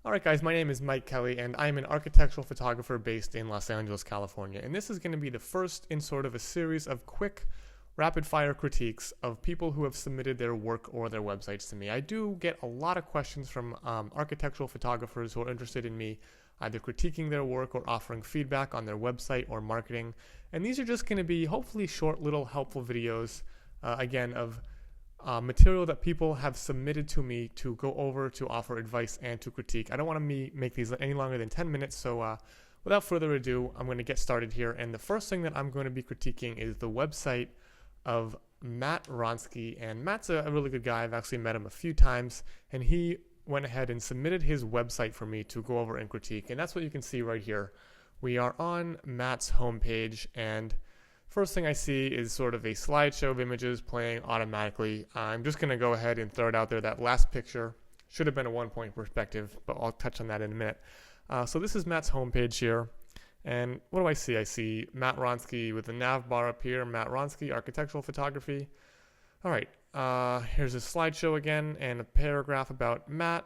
Alright guys, my name is Mike Kelley and I'm an architectural photographer based in Los Angeles, California. And this is going to be the first in sort of a series of quick, rapid-fire critiques of people who have submitted their work or their websites to me. I do get a lot of questions from architectural photographers who are interested in me either critiquing their work or offering feedback on their website or marketing. And these are just going to be hopefully short little helpful videos, again, of material that people have submitted to me to go over to offer advice and to critique. I don't want to make these any longer than 10 minutes, so without further ado, I'm going to get started here. And the first thing that I'm going to be critiquing is the website of Matt Ronsky. And Matt's a really good guy. I've actually met him a few times, and he went ahead and submitted his website for me to go over and critique. And that's what you can see right here. We are on Matt's homepage, and first thing I see is sort of a slideshow of images playing automatically. I'm just going to go ahead and throw it out there. That last picture should have been a one-point perspective, but I'll touch on that in a minute. So this is Matt's homepage here. And what do I see? I see Matt Ronsky with the nav bar up here. Matt Ronsky, architectural photography. All right. Here's a slideshow again and a paragraph about Matt.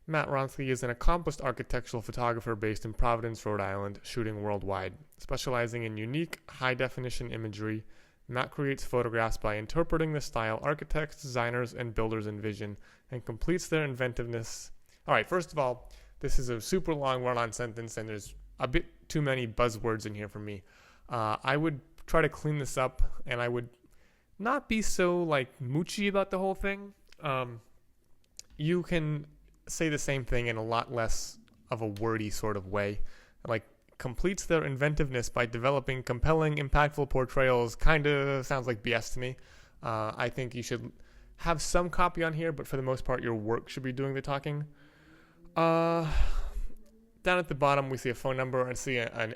Matt Ronsky is an accomplished architectural photographer based in Providence, Rhode Island, shooting worldwide. Specializing in unique, high-definition imagery, Matt creates photographs by interpreting the style architects, designers, and builders envision, and completes their inventiveness. All right, first of all, this is a super long run-on sentence, and there's a bit too many buzzwords in here for me. I would try to clean this up, and I would not be so, moochy about the whole thing. You can say the same thing in a lot less of a wordy sort of way. Completes their inventiveness by developing compelling, impactful portrayals kind of sounds like BS to me. I think you should have some copy on here, but for the most part, your work should be doing the talking. Down at the bottom, we see a phone number and see an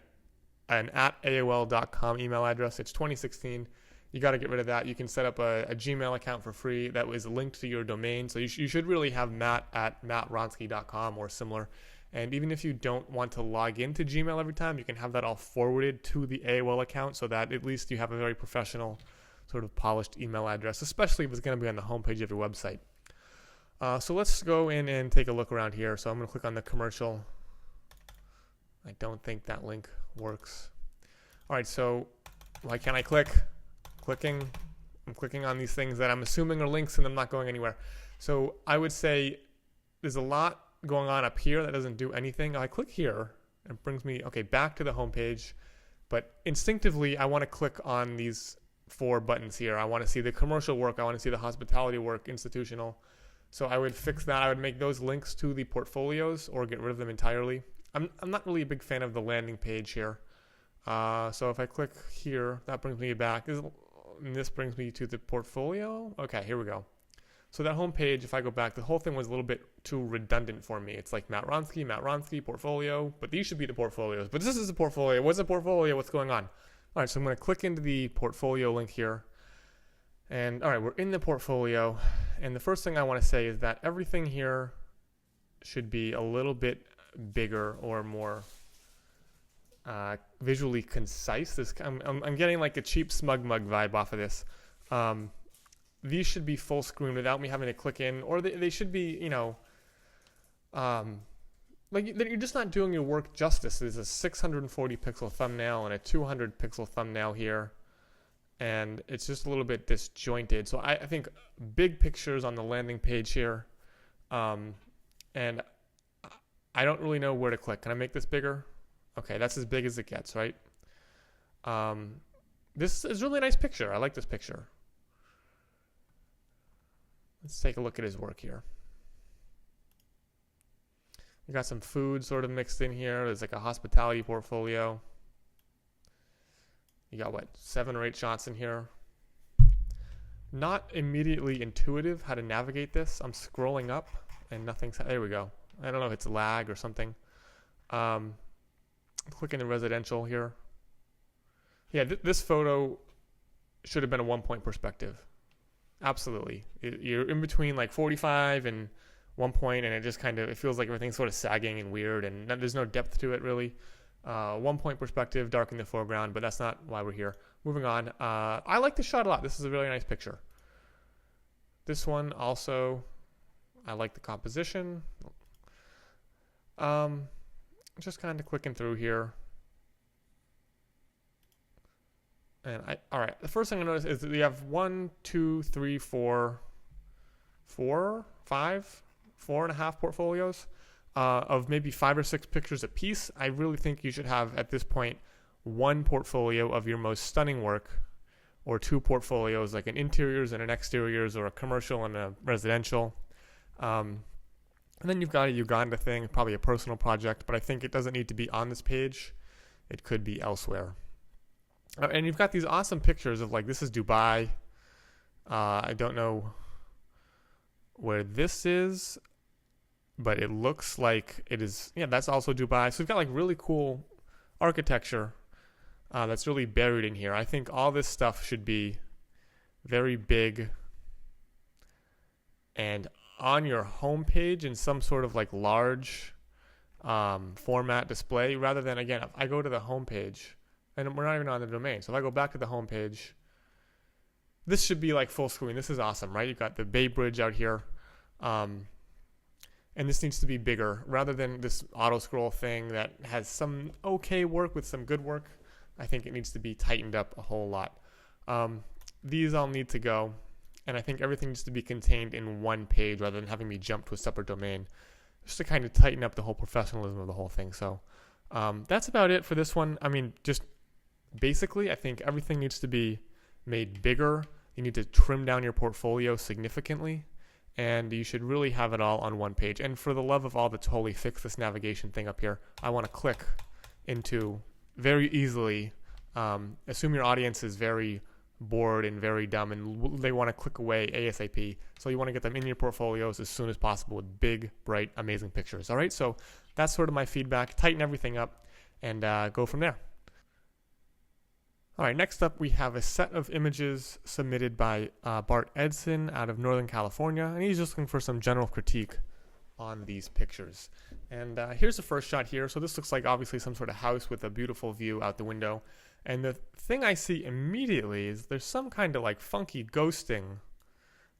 at AOL.com email address. It's 2016. You got to get rid of that. You can set up a Gmail account for free that was linked to your domain. So you should really have Matt at mattronsky.com or similar. And even if you don't want to log into Gmail every time, you can have that all forwarded to the AOL account so that at least you have a very professional, sort of polished email address, especially if it's going to be on the homepage of your website. So let's go in and take a look around here. So I'm going to click on the commercial. I don't think that link works. All right, so why can't I click? I'm clicking on these things that I'm assuming are links and I'm not going anywhere. So I would say there's a lot going on up here that doesn't do anything. I click here and it brings me back to the home page, but instinctively I want to click on these 4 buttons here. I want to see the commercial work, I want to see the hospitality work, institutional. So I would fix that. I would make those links to the portfolios or get rid of them entirely. I'm not really a big fan of the landing page here. So if I click here, that brings me back. This brings me to the portfolio. Okay, here we go. So that home page, if I go back, the whole thing was a little bit too redundant for me. It's like Matt Ronsky, portfolio, but these should be the portfolios. But this is a portfolio. What's a portfolio? What's going on? All right, so I'm going to click into the portfolio link here. And all right, we're in the portfolio. And the first thing I want to say is that everything here should be a little bit bigger or more visually concise. I'm getting like a cheap smug mug vibe off of this. These should be full screen without me having to click in, or they should be, you're just not doing your work justice. There's a 640 pixel thumbnail and a 200 pixel thumbnail here, and it's just a little bit disjointed. So I think big pictures on the landing page here, and I don't really know where to click. Can I make this bigger? Okay, that's as big as it gets, right? This is a really nice picture. I like this picture. Let's take a look at his work here. We got some food sort of mixed in here. There's like a hospitality portfolio. You got 7 or 8 shots in here. Not immediately intuitive how to navigate this. I'm scrolling up and nothing's, there we go. I don't know if it's lag or something. Click into residential here. Yeah, this photo should have been a 1-point perspective. Absolutely. You're in between 45 and 1 point, and it feels like everything's sort of sagging and weird, and there's no depth to it really. 1 point perspective, dark in the foreground, but that's not why we're here. Moving on. I like this shot a lot. This is a really nice picture. This one also, I like the composition. Just kind of clicking through here. And all right, the first thing I notice is that we have 1, 2, 3, 4, 5, 4.5 portfolios of maybe 5 or 6 pictures a piece. I really think you should have, at this point, 1 portfolio of your most stunning work, or 2 portfolios, like an interiors and an exteriors, or a commercial and a residential. And then you've got a Uganda thing, probably a personal project, but I think it doesn't need to be on this page. It could be elsewhere. And you've got these awesome pictures of, like, this is Dubai. I don't know where this is, but it looks like it is. Yeah, that's also Dubai. So we've got, like, really cool architecture that's really buried in here. I think all this stuff should be very big and on your homepage in some sort of, like, large format display, rather than, again, if I go to the homepage, and we're not even on the domain. So if I go back to the homepage, this should be like full screen. This is awesome, right? You've got the Bay Bridge out here. And this needs to be bigger rather than this auto scroll thing that has some okay work with some good work. I think it needs to be tightened up a whole lot. These all need to go. And I think everything needs to be contained in one page rather than having me jump to a separate domain, just to kind of tighten up the whole professionalism of the whole thing. So that's about it for this one. I mean, just basically, I think everything needs to be made bigger. You need to trim down your portfolio significantly, and you should really have it all on one page. And for the love of all that's holy, fix this navigation thing up here. I want to click into very easily. Assume your audience is very bored and very dumb, and they want to click away ASAP. So you want to get them in your portfolios as soon as possible with big, bright, amazing pictures. All right, so that's sort of my feedback. Tighten everything up and go from there. All right, next up we have a set of images submitted by Bart Edson out of Northern California, and he's just looking for some general critique on these pictures. And here's the first shot here. So this looks like obviously some sort of house with a beautiful view out the window. And the thing I see immediately is there's some kind of like funky ghosting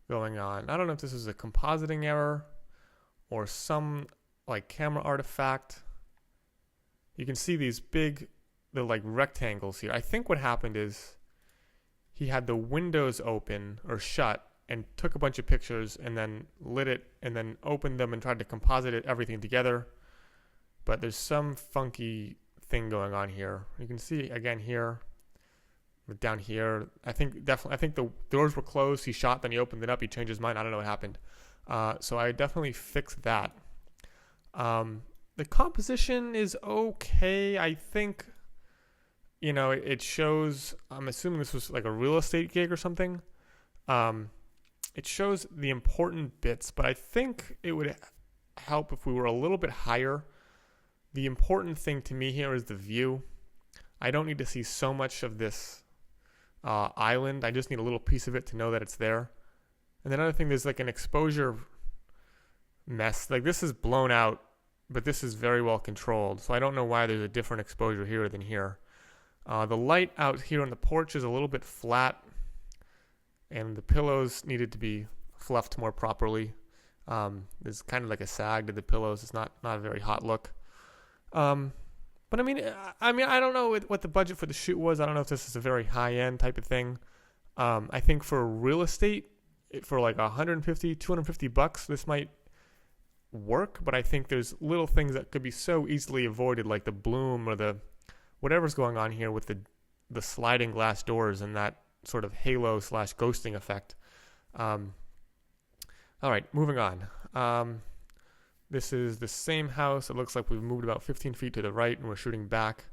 going on. I don't know if this is a compositing error or some like camera artifact. You can see these big, the like rectangles here. I think what happened is he had the windows open or shut and took a bunch of pictures and then lit it and then opened them and tried to composite it, everything together. But there's some funky thing going on here. You can see again here, down here. I think the doors were closed. He shot, then he opened it up. He changed his mind. I don't know what happened. So I definitely fixed that. The composition is okay. I think, you know, it shows, I'm assuming this was like a real estate gig or something. It shows the important bits, but I think it would help if we were a little bit higher. The important thing to me here is the view. I don't need to see so much of this island. I just need a little piece of it to know that it's there. And then another thing, there's like an exposure mess. Like this is blown out, but this is very well controlled. So I don't know why there's a different exposure here than here. The light out here on the porch is a little bit flat, and the pillows needed to be fluffed more properly. There's kind of like a sag to the pillows. It's not a very hot look. But I mean, I don't know what the budget for the shoot was. I don't know if this is a very high-end type of thing. I think for real estate, for like $150, $250, this might work. But I think there's little things that could be so easily avoided, like the bloom or the whatever's going on here with the sliding glass doors and that sort of halo / ghosting effect. All right, moving on. This is the same house. It looks like we've moved about 15 feet to the right and we're shooting back.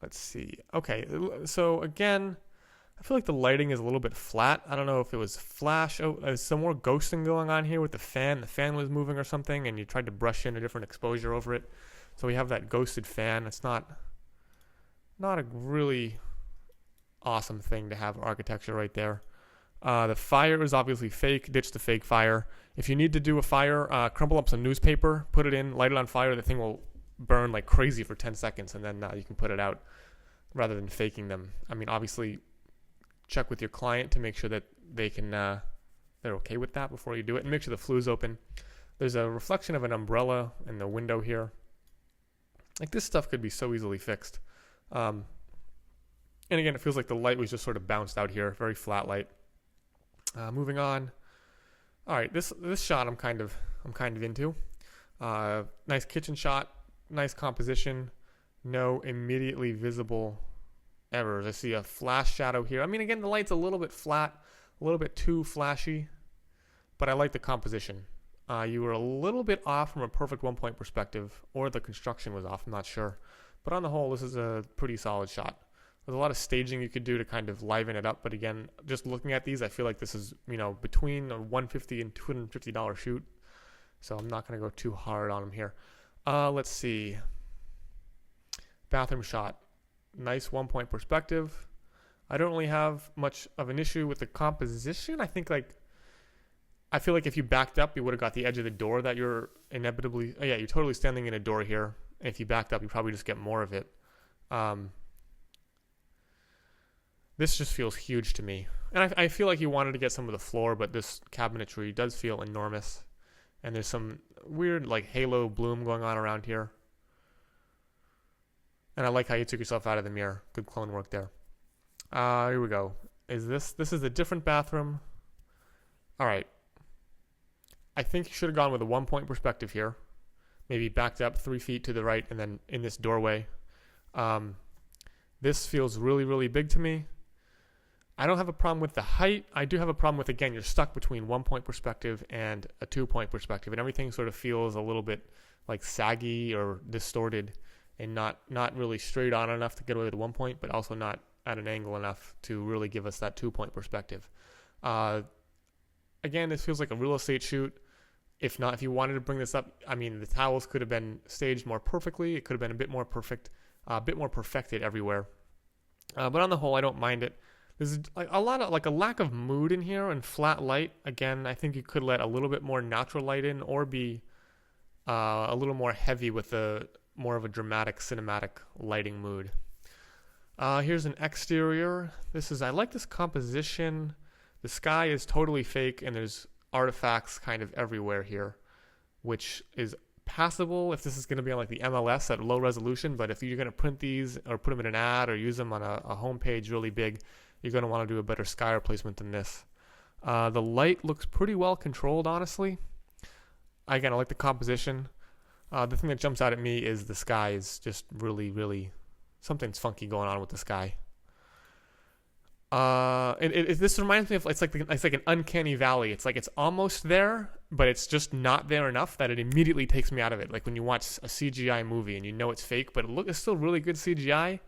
Let's see. Okay, so again, I feel like the lighting is a little bit flat. I don't know if it was flash. Oh, there's some more ghosting going on here with the fan. The fan was moving or something, and you tried to brush in a different exposure over it. So we have that ghosted fan. It's not a really awesome thing to have architecture right there. The fire is obviously fake. Ditch the fake fire. If you need to do a fire, crumple up some newspaper, put it in, light it on fire. The thing will burn like crazy for 10 seconds, and then you can put it out rather than faking them. I mean, obviously, check with your client to make sure that they're okay with that before you do it, and make sure the flue's open. There's a reflection of an umbrella in the window here. Like, this stuff could be so easily fixed. And again, it feels like the light was just sort of bounced out here. Very flat light. Moving on. All right, this shot I'm kind of into. Nice kitchen shot, nice composition, no immediately visible errors. I see a flash shadow here. I mean, again, the light's a little bit flat, a little bit too flashy, but I like the composition. You were a little bit off from a perfect 1-point perspective, or the construction was off, I'm not sure. But on the whole, this is a pretty solid shot. There's a lot of staging you could do to kind of liven it up, but again, just looking at these, I feel like this is, between a $150 and $250 shoot. So I'm not going to go too hard on them here. Let's see. Bathroom shot. Nice 1-point perspective. I don't really have much of an issue with the composition. I feel like if you backed up, you would have got the edge of the door that you're inevitably... Oh yeah, you're totally standing in a door here. And if you backed up, you probably just get more of it. This just feels huge to me. And I feel like you wanted to get some of the floor, but this cabinetry does feel enormous. And there's some weird like halo bloom going on around here. And I like how you took yourself out of the mirror. Good clone work there. Here we go. This is a different bathroom. All right. I think you should have gone with a 1-point perspective here. Maybe backed up 3 feet to the right and then in this doorway. This feels really, really big to me. I don't have a problem with the height. I do have a problem with, again, you're stuck between 1-point perspective and a 2-point perspective, and everything sort of feels a little bit like saggy or distorted and not really straight on enough to get away with 1 point, but also not at an angle enough to really give us that 2-point perspective. Again, this feels like a real estate shoot. If you wanted to bring this up, I mean, the towels could have been staged more perfectly. It could have been a bit more perfect, a bit more perfected everywhere. But on the whole, I don't mind it. There's a lack of mood in here and flat light. Again, I think you could let a little bit more natural light in, or be a little more heavy with more of a dramatic cinematic lighting mood. Here's an exterior. I like this composition. The sky is totally fake, and there's artifacts kind of everywhere here, which is passable if this is going to be on like the MLS at low resolution. But if you're going to print these or put them in an ad or use them on a home page really big, you're going to want to do a better sky replacement than this. The light looks pretty well controlled, honestly. Again, I like the composition. The thing that jumps out at me is the sky is just really, really... something's funky going on with the sky. This reminds me of it's like an uncanny valley. It's like it's almost there, but it's just not there enough that it immediately takes me out of it. Like when you watch a CGI movie and you know it's fake, but it's still really good CGI,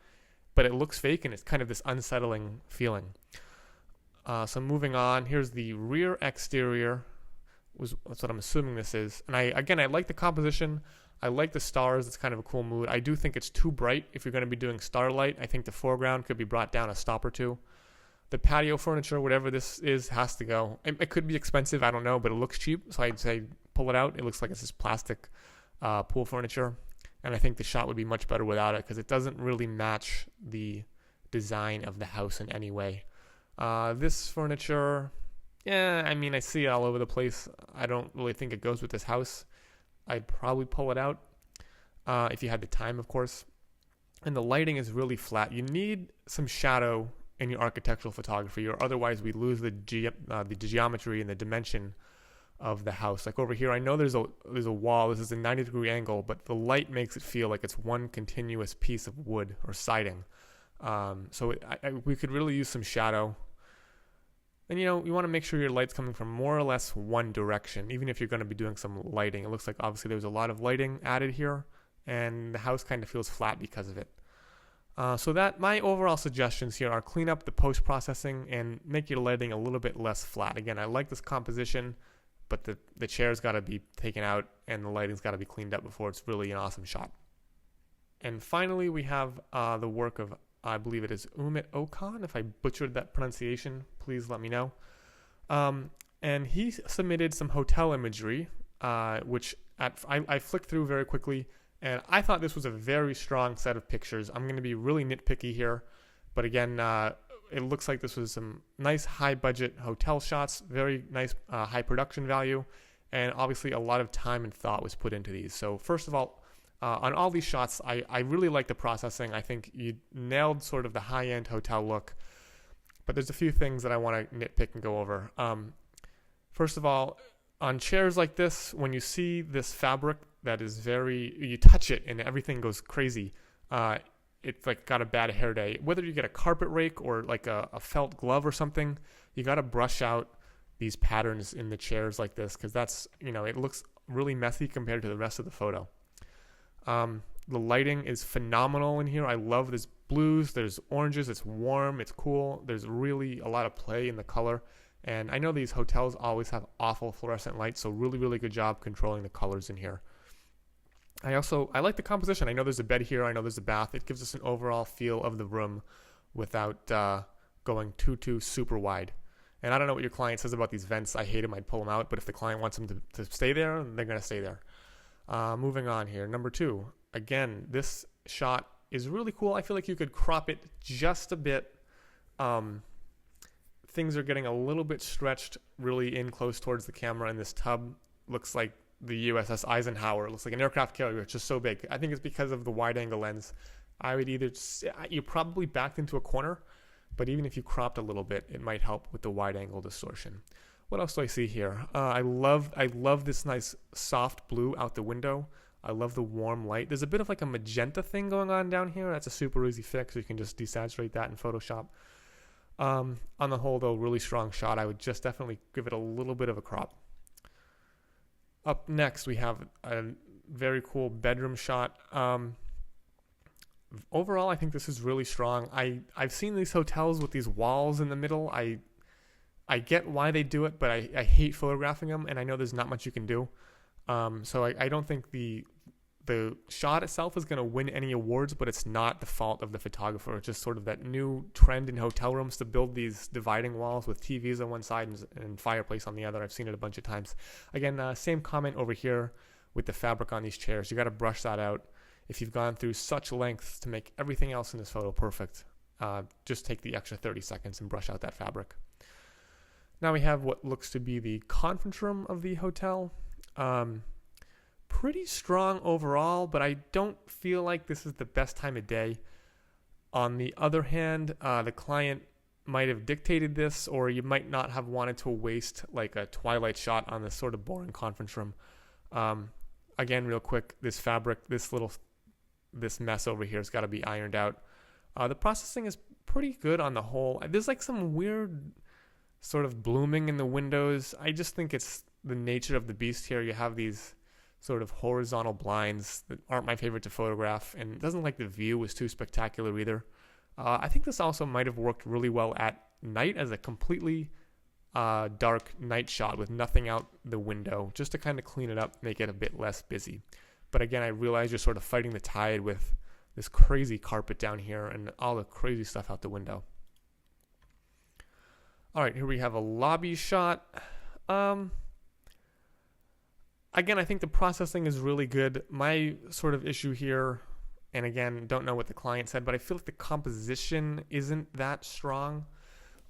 but it looks fake and it's kind of this unsettling feeling. So moving on, here's the rear exterior. That's what I'm assuming this is. And I like the composition. I like the stars. It's kind of a cool mood. I do think it's too bright if you're going to be doing starlight. I think the foreground could be brought down a stop or two. The patio furniture, whatever this is, has to go. It could be expensive, I don't know, but it looks cheap, so I'd say pull it out. It looks like it's this plastic pool furniture, and I think the shot would be much better without it because it doesn't really match the design of the house in any way. This furniture, I see it all over the place. I don't really think it goes with this house. I'd probably pull it out if you had the time, of course. And the lighting is really flat. You need some shadow in your architectural photography, or otherwise we lose the geometry and the dimension of the house. Like over here, I know there's a wall. This is a 90-degree angle, but the light makes it feel like it's one continuous piece of wood or siding. So we could really use some shadow. And you want to make sure your light's coming from more or less one direction, even if you're going to be doing some lighting. It looks like obviously there's a lot of lighting added here, and the house kind of feels flat because of it. So that my overall suggestions here are clean up the post-processing and make your lighting a little bit less flat. Again, I like this composition, but the chair's got to be taken out and the lighting's got to be cleaned up before it's really an awesome shot. And finally, we have the work of, I believe it is Umit Okan. If I butchered that pronunciation, please let me know. And he submitted some hotel imagery, which I flicked through very quickly. And I thought this was a very strong set of pictures. I'm going to be really nitpicky here. But again, it looks like this was some nice high-budget hotel shots, very nice high production value. and obviously a lot of time and thought was put into these. So first of all, on all these shots, I really like the processing. I think you nailed sort of the high-end hotel look, but there's a few things that I want to nitpick and go over. First of all, on chairs like this, when you see this fabric that is you touch it and everything goes crazy, it's like got a bad hair day. Whether you get a carpet rake or like a felt glove or something, you got to brush out these patterns in the chairs like this, because that's, it looks really messy compared to the rest of the photo. The lighting is phenomenal in here. I love this blues, there's oranges, it's warm, it's cool. There's really a lot of play in the color. And I know these hotels always have awful fluorescent lights, so really, really good job controlling the colors in here. I like the composition. I know there's a bed here. I know there's a bath. It gives us an overall feel of the room without going too super wide. And I don't know what your client says about these vents. I hate them. I'd pull them out. But if the client wants them to stay there, they're going to stay there. Moving on here. Number 2. Again, this shot is really cool. I feel like you could crop it just a bit. Things are getting a little bit stretched really in close towards the camera, and this tub looks like the USS Eisenhower. It looks like an aircraft carrier. It's just so big. I think it's because of the wide angle lens. I would you probably backed into a corner, but even if you cropped a little bit, it might help with the wide angle distortion. What else do I see here? I love this nice soft blue out the window. I love the warm light. There's a bit of like a magenta thing going on down here. That's a super easy fix. You can just desaturate that in Photoshop. On the whole, though, really strong shot. I would just definitely give it a little bit of a crop. Up next, we have a very cool bedroom shot. Overall, I think this is really strong. I've seen these hotels with these walls in the middle. I get why they do it, but I hate photographing them, and I know there's not much you can do. So I don't think the shot itself is going to win any awards, but it's not the fault of the photographer. It's just sort of that new trend in hotel rooms to build these dividing walls with TVs on one side and fireplace on the other. I've seen it a bunch of times. Again, same comment over here with the fabric on these chairs. You got to brush that out. If you've gone through such lengths to make everything else in this photo perfect, just take the extra 30 seconds and brush out that fabric. Now we have what looks to be the conference room of the hotel. Pretty strong overall, but I don't feel like this is the best time of day. On the other hand, the client might have dictated this, or you might not have wanted to waste like a twilight shot on this sort of boring conference room. Again, real quick, this fabric, this mess over here has got to be ironed out. The processing is pretty good on the whole. There's like some weird sort of blooming in the windows. I just think it's the nature of the beast here. You have these sort of horizontal blinds that aren't my favorite to photograph, and it doesn't like the view was too spectacular either. I think this also might have worked really well at night as a completely dark night shot with nothing out the window, just to kind of clean it up, make it a bit less busy. But again, I realize you're sort of fighting the tide with this crazy carpet down here and all the crazy stuff out the window. All right, here we have a lobby shot. Again, I think the processing is really good. My sort of issue here, and again, don't know what the client said, but I feel like the composition isn't that strong.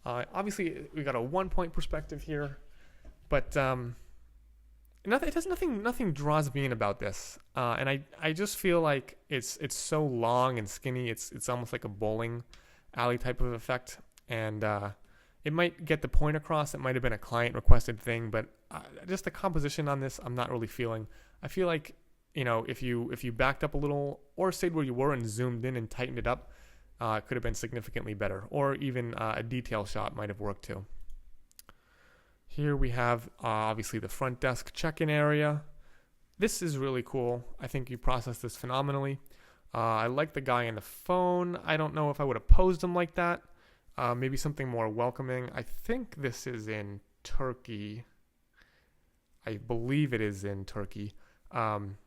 Obviously, we got a 1-point perspective here, but nothing draws me in about this. And I just feel like it's so long and skinny. It's almost like a bowling alley type of effect, and it might get the point across. It might have been a client requested thing, but just the composition on this, I'm not really feeling. I feel like, if you backed up a little or stayed where you were and zoomed in and tightened it up, it could have been significantly better. Or even a detail shot might have worked too. Here we have obviously the front desk check-in area. This is really cool. I think you processed this phenomenally. I like the guy on the phone. I don't know if I would have posed him like that. Maybe something more welcoming. I think this is in Turkey. I believe it is in Turkey. And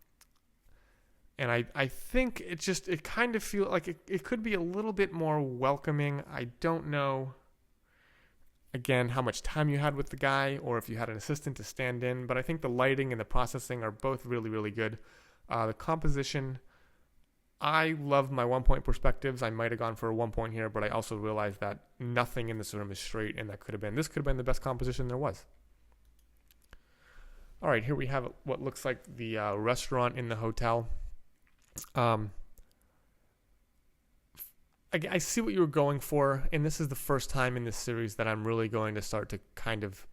I think it kind of feels like it could be a little bit more welcoming. I don't know, again, how much time you had with the guy or if you had an assistant to stand in, but I think the lighting and the processing are both really, really good. The composition, I love my 1-point perspectives. I might have gone for a 1 point here, but I also realized that nothing in this room is straight, and this could have been the best composition there was. All right, here we have what looks like the restaurant in the hotel. I see what you were going for, and this is the first time in this series that I'm really going to start to kind of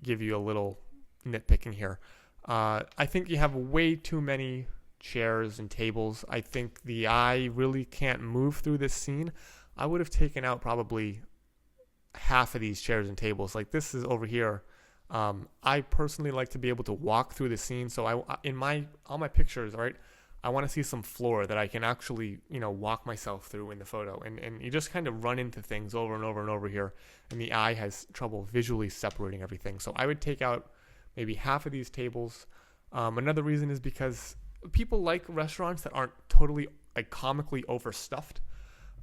give you a little nitpicking here. I think you have way too many chairs and tables. I think the eye really can't move through this scene. I would have taken out probably half of these chairs and tables. Like this is over here. I personally like to be able to walk through the scene. So all my pictures, right? I want to see some floor that I can actually, walk myself through in the photo. And you just kind of run into things over and over and over here. And the eye has trouble visually separating everything. So I would take out maybe half of these tables. Another reason is because people like restaurants that aren't totally comically overstuffed.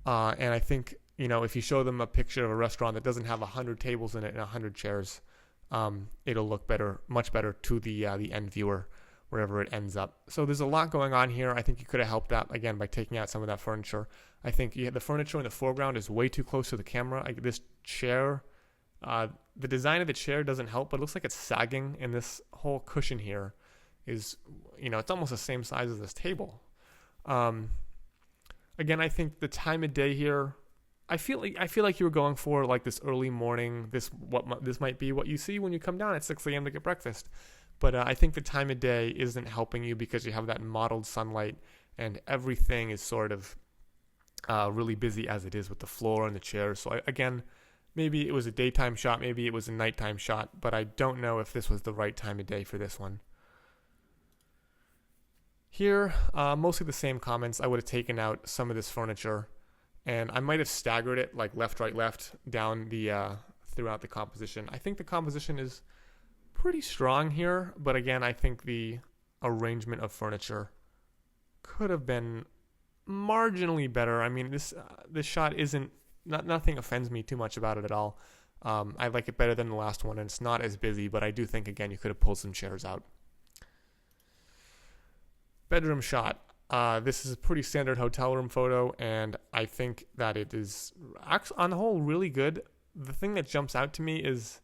And I think, if you show them a picture of a restaurant that doesn't have 100 tables in it and 100 chairs, it'll look better, much better to the end viewer, wherever it ends up. So there's a lot going on here. I think you could have helped that, again, by taking out some of that furniture. I think the furniture in the foreground is way too close to the camera. This chair, the design of the chair doesn't help, but it looks like it's sagging, and this whole cushion here is, it's almost the same size as this table. Again, I think the time of day here, I feel like you were going for like this early morning. This might be what you see when you come down at 6 a.m. to get breakfast. But I think the time of day isn't helping you because you have that mottled sunlight and everything is sort of really busy as it is with the floor and the chairs. So again, maybe it was a daytime shot, maybe it was a nighttime shot, but I don't know if this was the right time of day for this one. Here, mostly the same comments. I would have taken out some of this furniture, and I might have staggered it like left, right, left down the throughout the composition. I think the composition is pretty strong here, but again, I think the arrangement of furniture could have been marginally better. I mean, this shot nothing offends me too much about it at all. I like it better than the last one, and it's not as busy, but I do think, again, you could have pulled some chairs out. Bedroom shot. This is a pretty standard hotel room photo, and I think that it is actually, on the whole, really good. The thing that jumps out to me is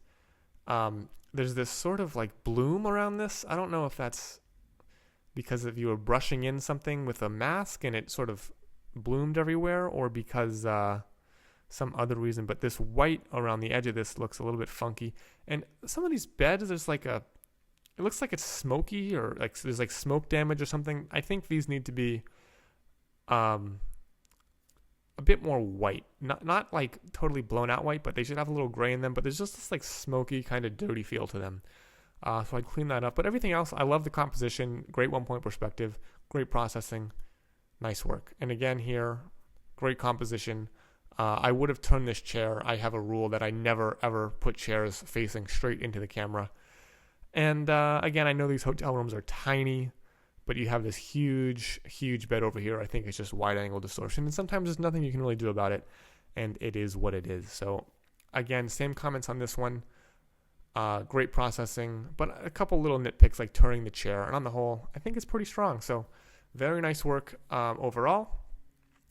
there's this sort of like bloom around this. I don't know if that's because if you were brushing in something with a mask and it sort of bloomed everywhere, or because some other reason, but this white around the edge of this looks a little bit funky. And some of these beds, there's like it looks like it's smoky, or like there's like smoke damage or something. I think these need to be a bit more white, not like totally blown out white, but they should have a little gray in them. But there's just this like smoky kind of dirty feel to them. So I'd clean that up. But everything else, I love the composition. Great 1-point perspective, great processing, nice work. And again here, great composition. I would have turned this chair. I have a rule that I never ever put chairs facing straight into the camera. And again, I know these hotel rooms are tiny, but you have this huge, huge bed over here. I think it's just wide angle distortion, and sometimes there's nothing you can really do about it, and it is what it is. So again, same comments on this one. Great processing, but a couple little nitpicks like turning the chair, and on the whole, I think it's pretty strong. So very nice work overall.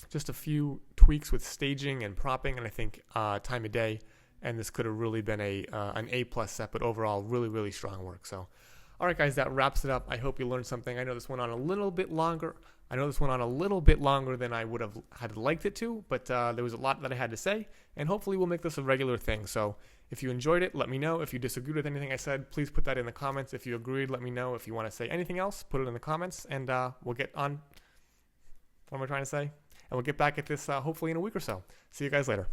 Just a few tweaks with staging and propping, and I think time of day. And this could have really been an A+ set, but overall, really, really strong work. So, all right, guys, that wraps it up. I hope you learned something. I know this went on a little bit longer. Than I would have had liked it to, but there was a lot that I had to say, and hopefully we'll make this a regular thing. So if you enjoyed it, let me know. If you disagreed with anything I said, please put that in the comments. If you agreed, let me know. If you want to say anything else, put it in the comments, and we'll get on. What am I trying to say? And we'll get back at this hopefully in a week or so. See you guys later.